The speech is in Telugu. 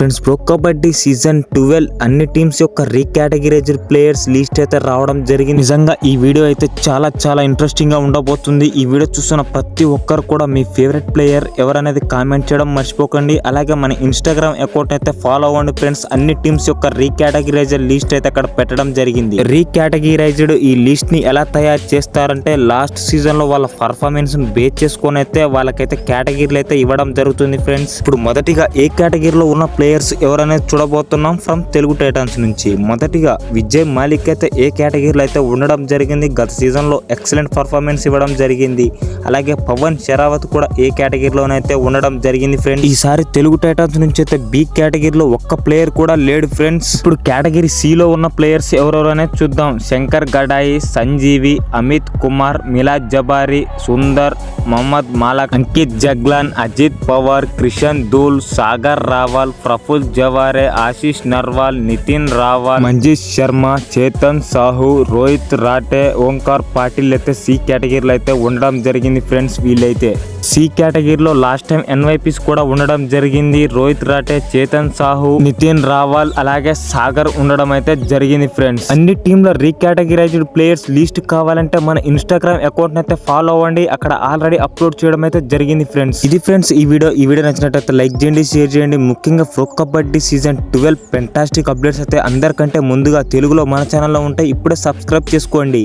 ఫ్రెండ్స్, ప్రో కబడ్డీ సీజన్ 12 అన్ని టీమ్స్ యొక్క రీకేటగిరైజ్డ్ ప్లేయర్స్ లిస్ట్ అయితే రావడం జరిగింది. నిజంగా ఈ వీడియో అయితే చాలా ఇంట్రెస్టింగ్ గా ఉండబోతుంది. ఈ వీడియో చూస్తున్న ప్రతి ఒక్కరు కూడా మీ ఫేవరెట్ ప్లేయర్ ఎవరనేది కామెంట్ చేయడం మర్చిపోకండి. అలాగే మన ఇన్స్టాగ్రామ్ అకౌంట్ అయితే ఫాలో అవ్వండి ఫ్రెండ్స్. అన్ని టీమ్స్ యొక్క రీకేటగిరైజ్డ్ లిస్ట్ అయితే అక్కడ పెట్టడం జరిగింది. రీకేటగిరైజ్డ్ ఈ లిస్ట్ ని ఎలా తయారు చేస్తారంటే లాస్ట్ సీజన్ లో వాళ్ళ పర్ఫార్మెన్స్ ను బేస్ చేసుకొని అయితే వాళ్ళకైతే కేటగిరీలు అయితే ఇవ్వడం జరుగుతుంది ఫ్రెండ్స్. ఇప్పుడు మొదటిగా ఏ కేటగిరీలో ఉన్న ప్లేయర్స్ ఎవరనేది చూడబోతున్నాం ఫ్రమ్ తెలుగు టైటన్స్ నుంచి. మొదటిగా విజయ్ మాలిక్ అయితే ఏ కేటగిరీలో అయితే ఉండడం జరిగింది. గత సీజన్ లో ఎక్సలెంట్ పర్ఫార్మెన్స్ ఇవ్వడం జరిగింది. అలాగే పవన్ షరావత్ కూడా ఏ కేటగిరీలోనైతే ఉండడం జరిగింది ఫ్రెండ్స్. ఈసారి తెలుగు టైటన్స్ నుంచి అయితే బి కేటగిరీలో ఒక్క ప్లేయర్ కూడా లేడు ఫ్రెండ్స్. ఇప్పుడు కేటగిరీ సి లో ఉన్న ప్లేయర్స్ ఎవరెవరనేది చూద్దాం. శంకర్ గడాయి, సంజీవి, అమిత్ కుమార్, మిలాద్ జబారి, సుందర్, మొహమ్మద్ మాలక్, అంకిత్ జగ్లాన్, అజిత్ పవార్, క్రిషన్ దూల్, సాగర్ రావాల్, ప్రఫుల్ జవారే, ఆశీష్ నర్వాల్, నితిన్ రావాల్, మంజీష్ శర్మ, చేతన్ సాహు, రోహిత్ రాటే, ఓంకార్ పాటిల్ అయితే సి కేటగిరీలో అయితే ఉండడం జరిగింది ఫ్రెండ్స్. వీళ్ళైతే సి కేటగిరీలో లాస్ట్ టైం ఎన్వైపీస్ కూడా ఉండడం జరిగింది. రోహిత్ రాటే, చేతన్ సాహు, నితిన్ రావాల్, అలాగే సాగర్ ఉండడం అయితే జరిగింది ఫ్రెండ్స్. అన్ని టీంల రీకేటగిరైజ్డ్ ప్లేయర్స్ లిస్ట్ కావాలంటే మన ఇన్స్టాగ్రామ్ అకౌంట్ అయితే ఫాలో అవ్వండి. అక్కడ ఆల్రెడీ అప్లోడ్ చేయడం అయితే జరిగింది ఫ్రెండ్స్. ఇది ఫ్రెండ్స్ ఈ వీడియో నచ్చినట్లయితే లైక్ చేయండి, షేర్ చేయండి. ముఖ్యంగా pro kabaddi season 12 fantastic updates అయితే అందరికంటే ముందుగా తెలుగులో మన ఛానల్లో ఉంటాయి. ఇప్పుడే సబ్స్క్రైబ్ చేసుకోండి.